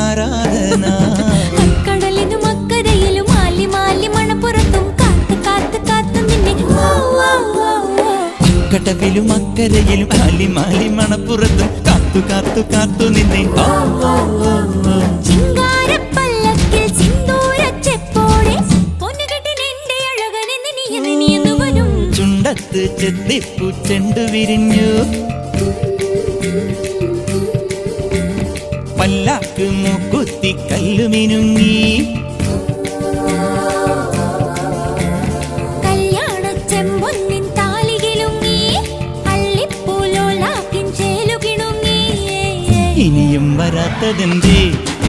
ആരാധന. കടലിനും അക്കരയിലും ആലി മാലി മണപ്പുറത്തും കാത്തു കാത്തു കാത്തു നിന്നെ. കടവിലും അക്കരയിലും ആലി മാലി മണപ്പുറത്തും കാത്തു കാത്തു കാത്തു നിന്നെ. ചിങ്കാരപ്പല്ലക്കിൽ സിന്ദൂരച്ചെപ്പോടെ പൊന്നുകെട്ടിനെന്റെ അഴകനെന്ന് നീയെന്ന് വരും. ചുണ്ടത്ത് ചെത്തിപ്പൂ ചെണ്ടു വിരിഞ്ഞു, പല്ലാക്ക് മൂക്കുത്തി കല്ലുമിനുങ്ങി. കല്യാണച്ചെമ്പൊന്നിൻ താലികിലുങ്ങി, അള്ളിപ്പൂലോലാക്കിൻ ചേലുകിണുങ്ങി. ഇനിയും വരാത്തതെന്തേ